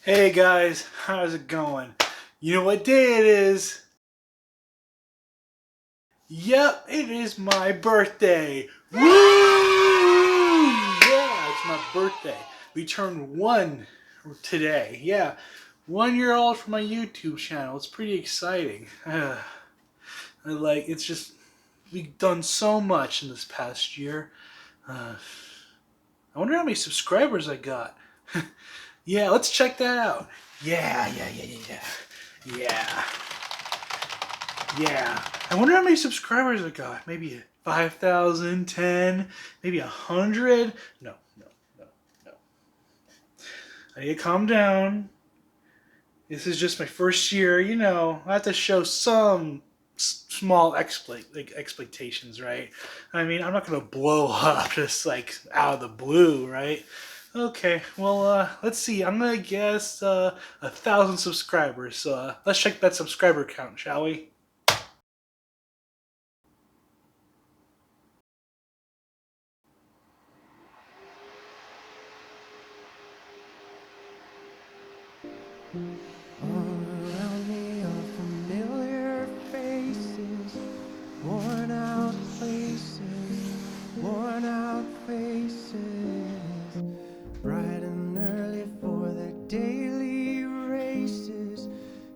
Hey guys, how's it going? You know what day it is? Yep, it is my birthday. Woo! Yeah, it's my birthday. We turned one today. Yeah, 1 year old for my YouTube channel. It's pretty exciting. It's just, we've done so much in this past year. I wonder how many subscribers I got. Yeah, let's check that out. Yeah. Yeah. Yeah. I wonder how many subscribers I got. Maybe 5,000, 10, maybe 100. No. I need to calm down. This is just my first year, I have to show some small expectations, right? I mean, I'm not going to blow up just like out of the blue, right? Okay, well, let's see. I'm going to guess 1,000 subscribers. So let's check that subscriber count, shall we? All around me are familiar faces, worn out places, worn out faces, bright and early for their daily races,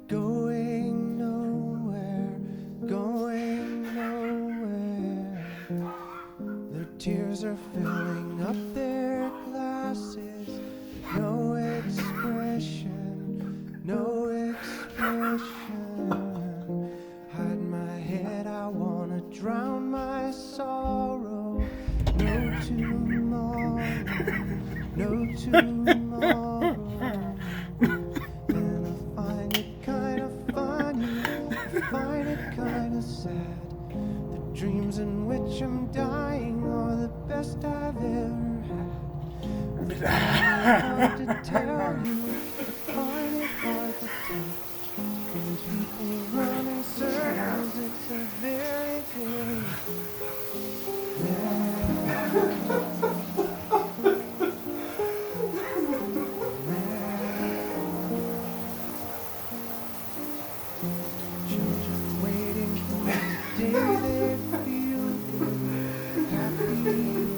going nowhere, going nowhere. Their tears are filling up their glasses, no expression, no expression. Hide my head, I wanna drown my sorrow. No tomorrow, no tomorrow. And I find it kinda funny, I find it kinda sad. The dreams in which I'm dying are the best I've ever had. I find it hard to tell you, I find it hard to tell. When people run in circles, it's a very big children waiting for the day they feel good. Happy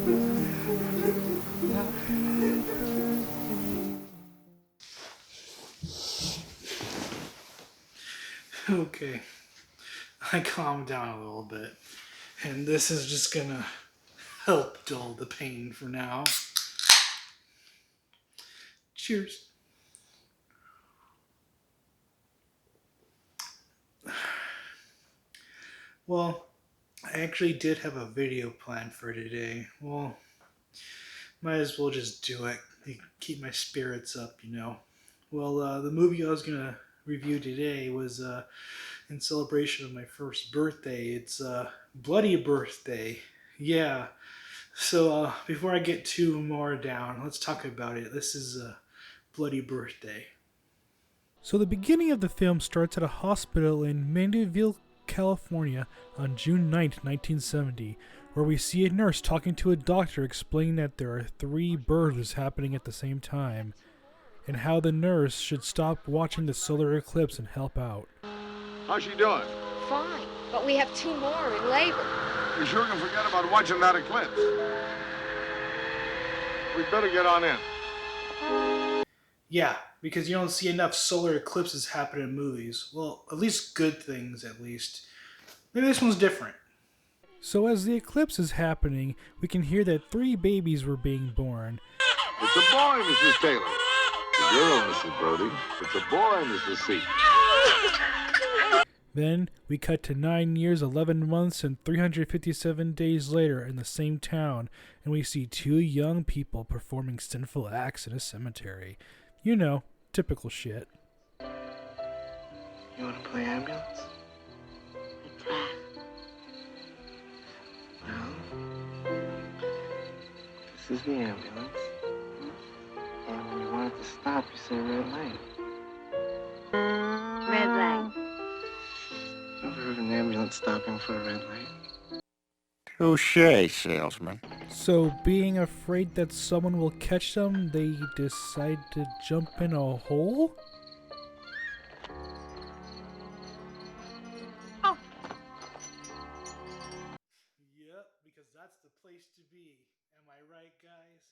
birthday, happy birthday. Okay, I calmed down a little bit. And this is just gonna help dull the pain for now. Cheers. Well, I actually did have a video planned for today. Well, might as well just do it. Keep my spirits up. Well, the movie I was gonna review today was in celebration of my first birthday. It's Bloody Birthday. Yeah. So before I get too more down, let's talk about it. This is Bloody Birthday. So the beginning of the film starts at a hospital in Mandeville, California on June 9th, 1970, where we see a nurse talking to a doctor explaining that there are 3 births happening at the same time, and how the nurse should stop watching the solar eclipse and help out. How's she doing? Fine, but we have 2 more in labor. You sure can forget about watching that eclipse. We better get on in. Yeah, because you don't see enough solar eclipses happen in movies. Well, at least good things, at least. Maybe this one's different. So as the eclipse is happening, we can hear that 3 babies were being born. It's a boy, Mrs. Taylor. It's a girl, Mrs. Brody. It's a boy, Mrs. C. Then we cut to 9 years, 11 months, and 357 days later in the same town, and we see 2 young people performing sinful acts in a cemetery. You know, typical shit. You want to play ambulance? Well, this is the ambulance. And when you want it to stop, you say red light. Red light. Ever heard of an ambulance stopping for a red light? Touche, salesman. So, being afraid that someone will catch them, they decide to jump in a hole? Oh. Yep, because that's the place to be. Am I right, guys?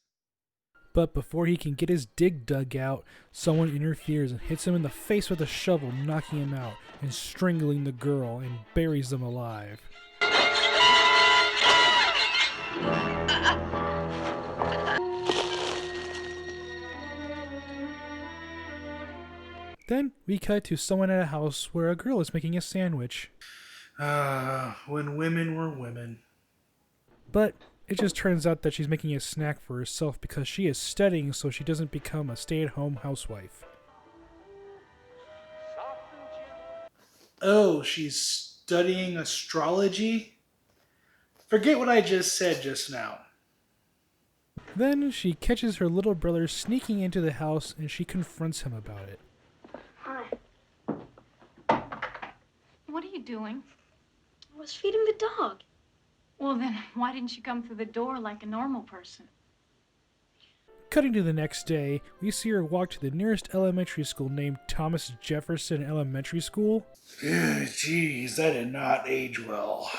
But before he can get his dig dug out, someone interferes and hits him in the face with a shovel, knocking him out and strangling the girl and buries them alive. Then we cut to someone at a house where a girl is making a sandwich. When women were women. But it just turns out that she's making a snack for herself because she is studying so she doesn't become a stay-at-home housewife. Oh, she's studying astrology? Forget what I just said just now. Then she catches her little brother sneaking into the house and she confronts him about it. Hi. What are you doing? I was feeding the dog. Well, then, why didn't you come through the door like a normal person? Cutting to the next day, we see her walk to the nearest elementary school named Thomas Jefferson Elementary School. Jeez, that did not age well.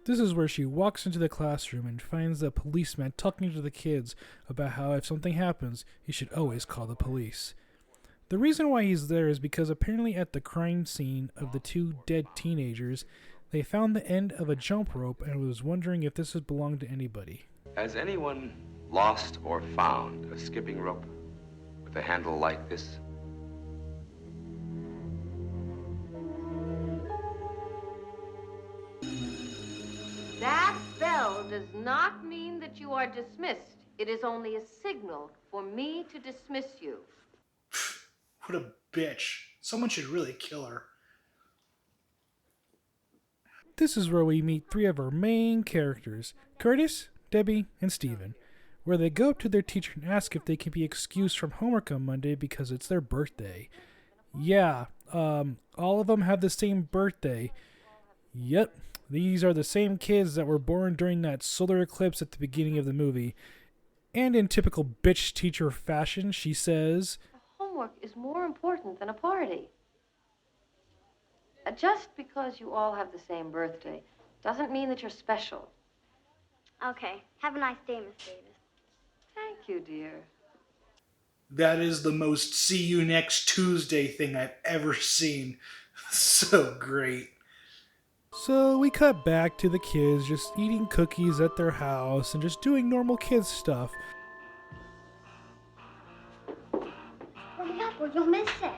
This is where she walks into the classroom and finds the policeman talking to the kids about how if something happens, he should always call the police. The reason why he's there is because apparently at the crime scene of the two dead teenagers, they found the end of a jump rope and was wondering if this had belonged to anybody. Has anyone lost or found a skipping rope with a handle like this? That bell does not mean that you are dismissed. It is only a signal for me to dismiss you. What a bitch. Someone should really kill her. This is where we meet three of our main characters, Curtis, Debbie, and Steven, where they go up to their teacher and ask if they can be excused from homework on Monday because it's their birthday. Yeah, all of them have the same birthday. Yep, these are the same kids that were born during that solar eclipse at the beginning of the movie. And in typical bitch teacher fashion, she says, Homework is more important than a party. Just because you all have the same birthday doesn't mean that you're special. Okay. Have a nice day, Miss Davis. Thank you, dear. that is the most see you next Tuesday thing I've ever seen. So great. So we cut back to the kids just eating cookies at their house and just doing normal kids stuff. Hurry up or you'll miss it.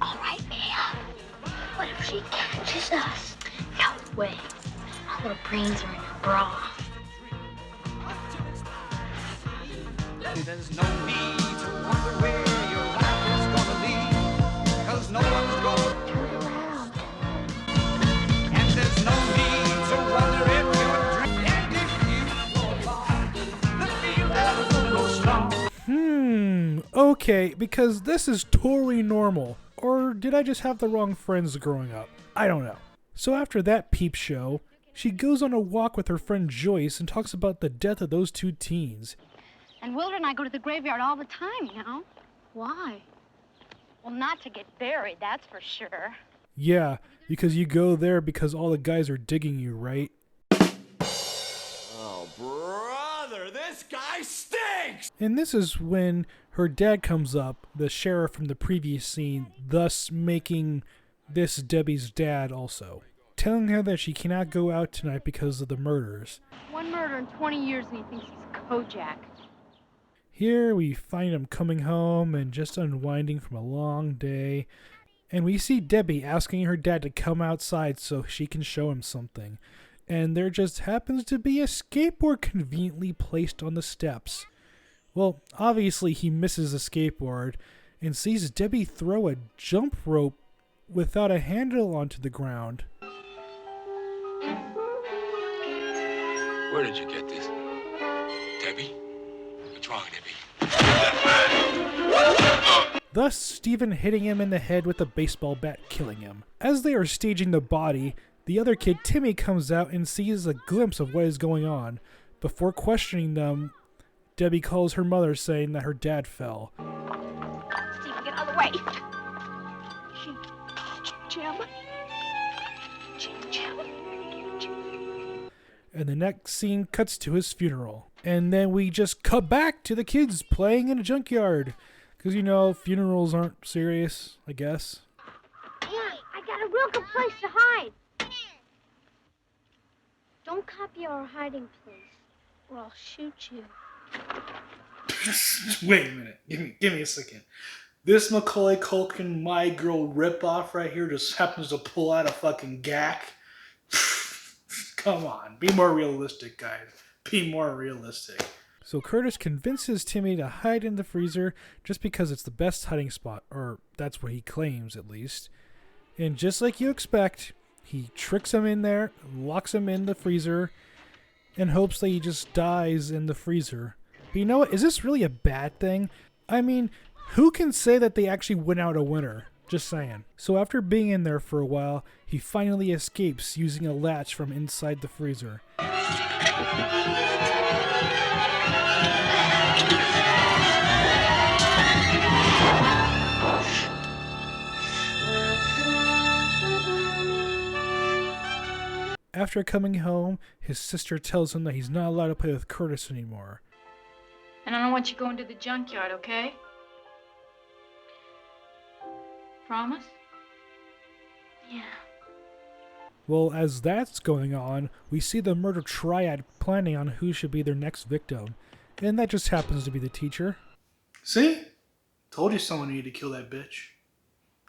All right, Mia. What if she catches us? No way. All her brains are in her bra. There's no need to wonder where your life is gonna lead, 'cause no one's gonna Turn around. and there's no need to wonder if you're dreaming. And if you fall the field that'll go strong. Okay, because this is totally normal. Or did I just have the wrong friends growing up? I don't know. So after that peep show, she goes on a walk with her friend Joyce and talks about the death of those two teens. And Wilder and I go to the graveyard all the time, you know? Why? Well, not to get buried, that's for sure. Yeah, because you go there because all the guys are digging you, right? Oh, brother, this guy stinks! And this is when her dad comes up, the sheriff from the previous scene, thus making this Debbie's dad also, telling her that she cannot go out tonight because of the murders. One murder in 20 years and he thinks he's Kojak. Here we find him coming home and just unwinding from a long day, and we see Debbie asking her dad to come outside so she can show him something. And there just happens to be a skateboard conveniently placed on the steps. Well, obviously he misses a skateboard, and sees Debbie throw a jump rope without a handle onto the ground. Where did you get this? Debbie? What's wrong, Debbie? Thus, Stephen hitting him in the head with a baseball bat, killing him. As they are staging the body, the other kid, Timmy, comes out and sees a glimpse of what is going on. Before questioning them, Debbie calls her mother, saying that her dad fell. Stephen, get out of the way. Jim. And the next scene cuts to his funeral. And then we just cut back to the kids playing in a junkyard. Because, you know, funerals aren't serious, I guess. Hey, I got a real good place to hide. Don't copy our hiding place, or I'll shoot you. Wait a minute. Give me a second. This Macaulay Culkin My Girl ripoff right here just happens to pull out a fucking gack. Come on. Be more realistic, guys. Be more realistic. So Curtis convinces Timmy to hide in the freezer just because it's the best hiding spot, or that's what he claims at least. And just like you expect, he tricks him in there, locks him in the freezer, and hopes that he just dies in the freezer. But you know what? Is this really a bad thing? I mean, who can say that they actually went out a winner? Just saying. So after being in there for a while, he finally escapes using a latch from inside the freezer. After coming home, his sister tells him that he's not allowed to play with Curtis anymore. And I don't want you going to the junkyard, okay? Promise? Yeah. Well, as that's going on, we see the murder triad planning on who should be their next victim. And that just happens to be the teacher. See? Told you someone needed to kill that bitch.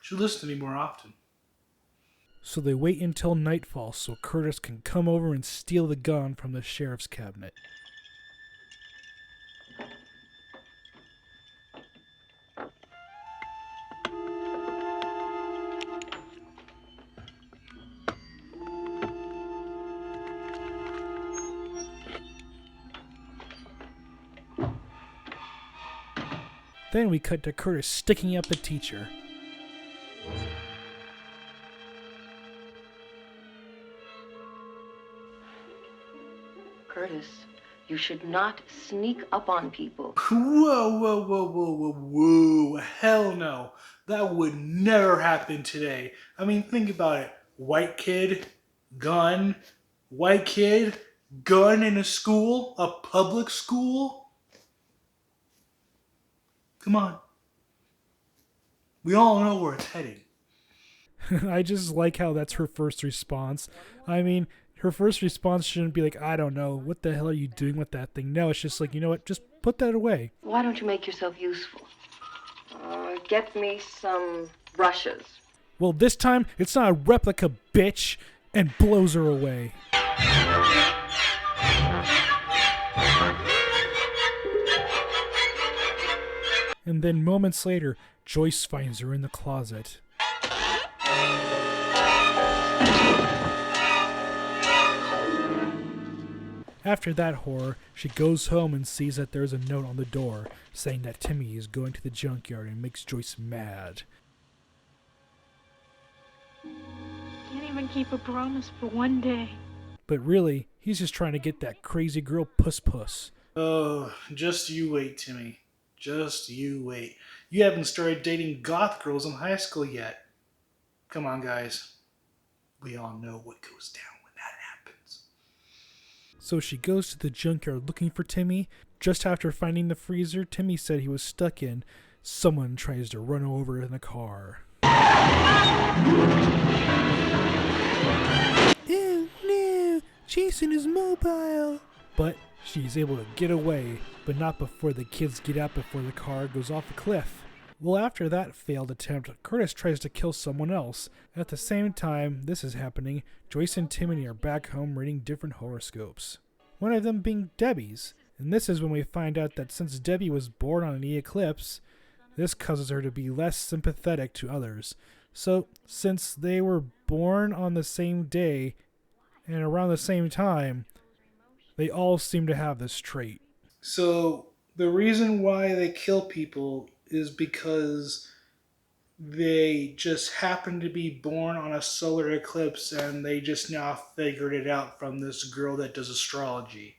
Should listen to me more often. So they wait until nightfall so Curtis can come over and steal the gun from the sheriff's cabinet. Then we cut to Curtis sticking up the teacher. Curtis, you should not sneak up on people. Whoa. Hell no. That would never happen today. I mean, think about it. White kid, gun, white kid, gun in a school, a public school. Come on. We all know where it's heading. I just like how that's her first response. I mean, her first response shouldn't be like, I don't know, what the hell are you doing with that thing? No, it's just like, you know what, just put that away. Why don't you make yourself useful? Get me some brushes. Well, this time, it's not a replica, bitch, and blows her away. And then moments later, Joyce finds her in the closet. After that horror, she goes home and sees that there's a note on the door saying that Timmy is going to the junkyard and makes Joyce mad. Can't even keep a promise for one day. But really, he's just trying to get that crazy girl puss. Oh, just you wait, Timmy. Just you wait. You haven't started dating goth girls in high school yet. Come on, guys. We all know what goes down when that happens. So she goes to the junkyard looking for Timmy. Just after finding the freezer Timmy said he was stuck in, someone tries to run over in a car. Oh no! Jason is mobile! But she's able to get away, but not before the kids get out before the car goes off a cliff. Well, after that failed attempt, Curtis tries to kill someone else. At the same time this is happening, Joyce and Timmy are back home reading different horoscopes. One of them being Debbie's. And this is when we find out that since Debbie was born on an eclipse, This causes her to be less sympathetic to others. So, since they were born on the same day and around the same time, they all seem to have this trait. So, the reason why they kill people is because they just happen to be born on a solar eclipse and they just now figured it out from this girl that does astrology.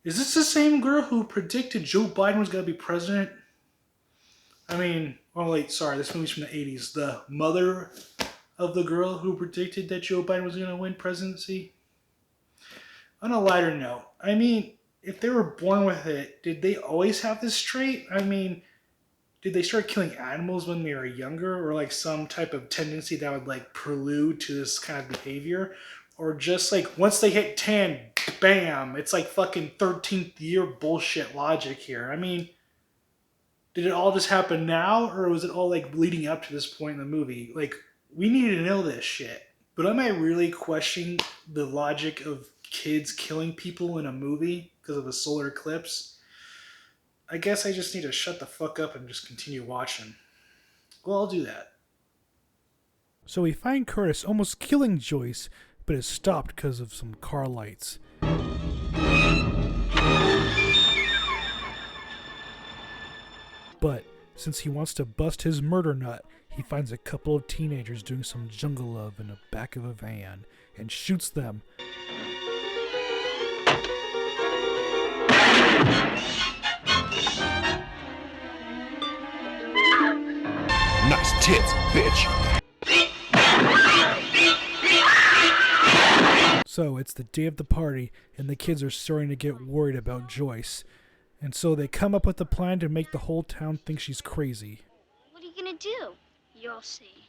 Is this the same girl who predicted Joe Biden was going to be president? I mean, oh wait, sorry, this movie's from the 80s. The mother of the girl who predicted that Joe Biden was going to win presidency? On a lighter note, I mean, if they were born with it, did they always have this trait? I mean, did they start killing animals when they were younger, or like some type of tendency that would like prelude to this kind of behavior? Or just like once they hit 10, bam, it's like fucking 13th year bullshit logic here. I mean, did it all just happen now, or was it all like leading up to this point in the movie? Like, we need to know this shit. But am I really questioning the logic of kids killing people in a movie because of a solar eclipse? I guess I just need to shut the fuck up and just continue watching. Well, I'll do that. So we find Curtis almost killing Joyce, but is stopped because of some car lights. But since he wants to bust his murder nut, he finds a couple of teenagers doing some jungle love in the back of a van and shoots them. Nice tits, bitch. So it's the day of the party, and the kids are starting to get worried about Joyce. And so they come up with a plan to make the whole town think she's crazy. What are you gonna do? You'll see.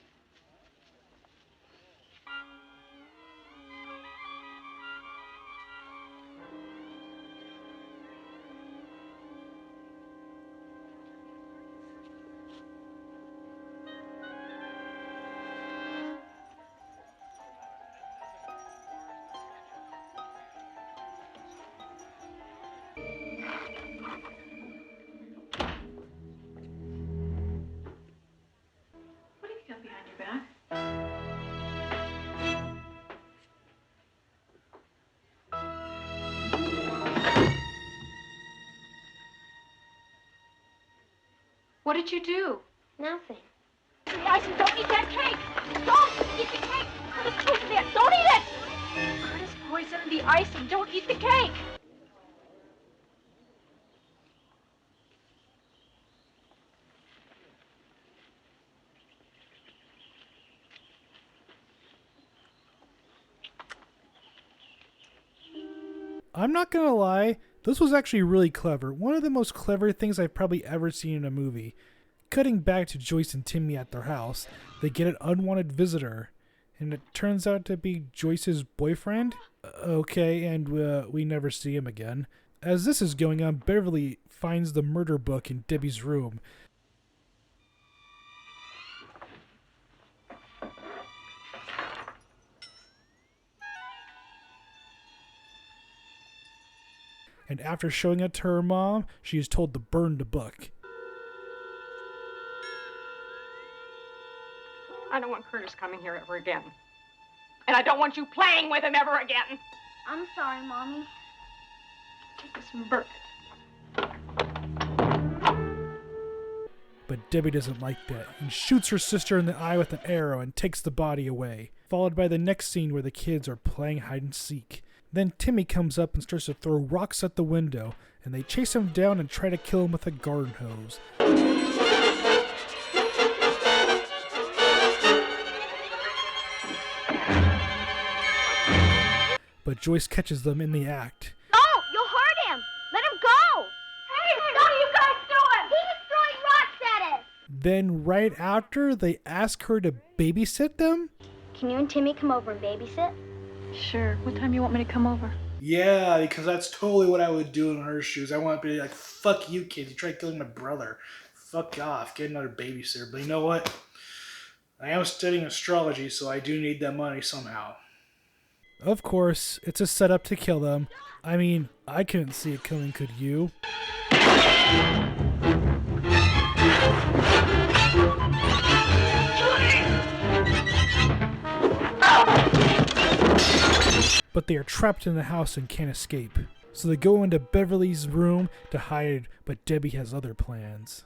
Behind your back. What did you do? Nothing. Icing, don't eat that cake! Don't eat the cake! Put the truth there! Don't eat it! Curtis poisoned the icing. Don't eat the cake. I'm not gonna lie, this was actually really clever. One of the most clever things I've probably ever seen in a movie. Cutting back to Joyce and Timmy at their house, they get an unwanted visitor, and it turns out to be Joyce's boyfriend? Okay, and we never see him again. As this is going on, Beverly finds the murder book in Debbie's room. And after showing it to her mom, she is told to burn the book. I don't want Curtis coming here ever again. And I don't want you playing with him ever again. I'm sorry, Mommy. Take this and burn it. But Debbie doesn't like that and shoots her sister in the eye with an arrow and takes the body away, followed by the next scene where the kids are playing hide and seek. Then Timmy comes up and starts to throw rocks at the window, and they chase him down and try to kill him with a garden hose. But Joyce catches them in the act. Oh, you'll hurt him. Let him go. Hey, what are you guys doing? He's throwing rocks at us. Then right after, they ask her to babysit them? Can you and Timmy come over and babysit? Sure. What time you want me to come over? Yeah, because that's totally what I would do in her shoes. I want to be like, fuck you kids, you tried killing my brother. Fuck off, get another babysitter. But you know what? I am studying astrology, so I do need that money somehow. Of course, it's a setup to kill them. I mean, I couldn't see it coming, could you? but they are trapped in the house and can't escape. So they go into Beverly's room to hide, but Debbie has other plans.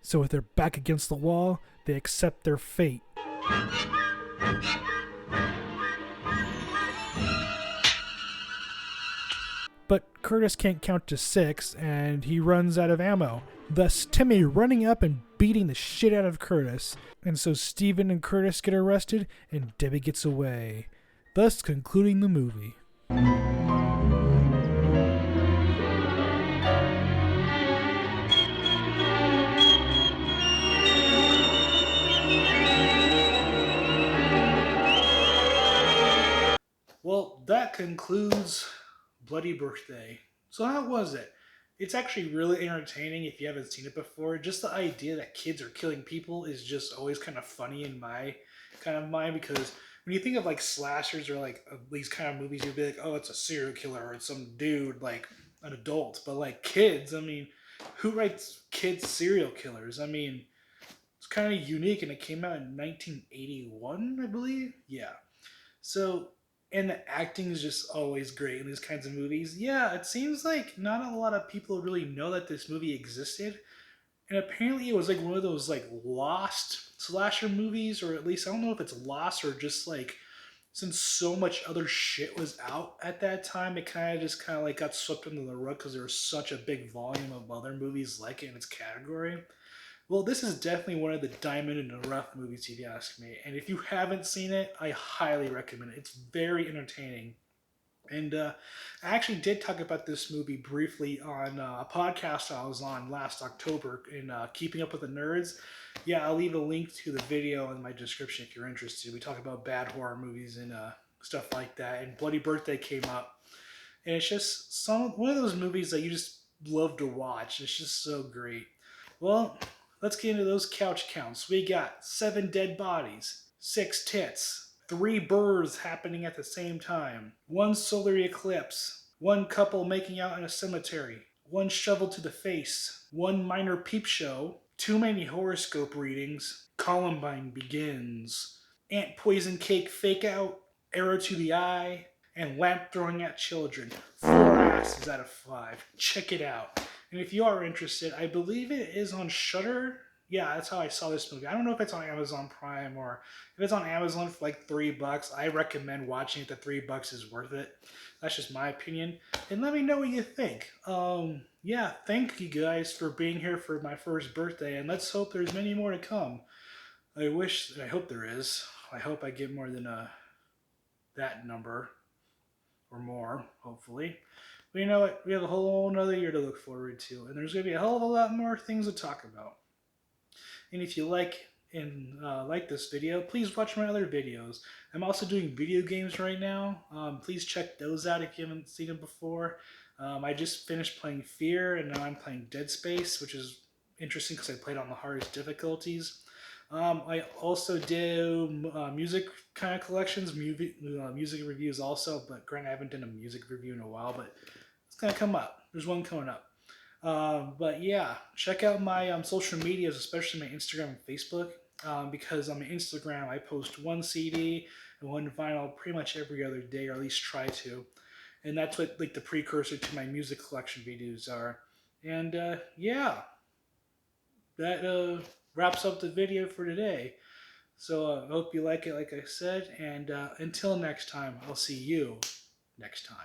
So with their back against the wall, they accept their fate. But Curtis can't count to 6, and he runs out of ammo. Thus, Timmy running up and beating the shit out of Curtis. And so Steven and Curtis get arrested, and Debbie gets away. Thus concluding the movie. Well, that concludes Bloody Birthday. So how was it? It's actually really entertaining if you haven't seen it before. Just the idea that kids are killing people is just always kind of funny in my kind of mind, because when you think of like slashers or like these kind of movies, you'd be like, oh, it's a serial killer or it's some dude, like an adult. But like kids, I mean, who writes kids serial killers? I mean, it's kind of unique, and it came out in 1981, I believe. Yeah. So, and the acting is just always great in these kinds of movies. Yeah, it seems like not a lot of people really know that this movie existed. And apparently it was like one of those like lost slasher movies, or at least I don't know if it's lost or just like, since so much other shit was out at that time, it kind of like got swept under the rug because there was such a big volume of other movies like it in its category. Well, this is definitely one of the diamond in the rough movies, if you ask me. And if you haven't seen it, I highly recommend it. It's very entertaining. And I actually did talk about this movie briefly on a podcast I was on last October in Keeping Up with the Nerds. Yeah, I'll leave a link to the video in my description if you're interested. We talk about bad horror movies and stuff like that. And Bloody Birthday came up. And it's just one of those movies that you just love to watch. It's just so great. Well, let's get into those couch counts. We got 7 dead bodies, 6 tits, 3 births happening at the same time, 1 solar eclipse, 1 couple making out in a cemetery, 1 shovel to the face, 1 minor peep show, too many horoscope readings, Columbine begins, ant poison cake fake out, arrow to the eye, and lamp throwing at children. 4 asses out of 5. Check it out. And if you are interested, I believe it is on Shudder. Yeah, that's how I saw this movie. I don't know if it's on Amazon Prime or if it's on Amazon for like $3. I recommend watching it. The $3 is worth it. That's just my opinion. And let me know what you think. Yeah, thank you guys for being here for my first birthday, and let's hope there's many more to come. I hope there is. I hope I get more than that number or more, hopefully. But you know what? We have a whole another year to look forward to, and there's going to be a hell of a lot more things to talk about. And if you like this video, please watch my other videos. I'm also doing video games right now. Please check those out if you haven't seen them before. I just finished playing Fear, and now I'm playing Dead Space, which is interesting because I played on the hardest difficulties. I also do music kind of collections, music reviews also, but granted I haven't done a music review in a while, but it's going to come up. There's one coming up. But yeah, check out my social medias, especially my Instagram and Facebook, because on my Instagram I post 1 CD and 1 vinyl pretty much every other day, or at least try to. And that's what like the precursor to my music collection videos are. And yeah, that wraps up the video for today. So I hope you like it, like I said, and until next time, I'll see you next time.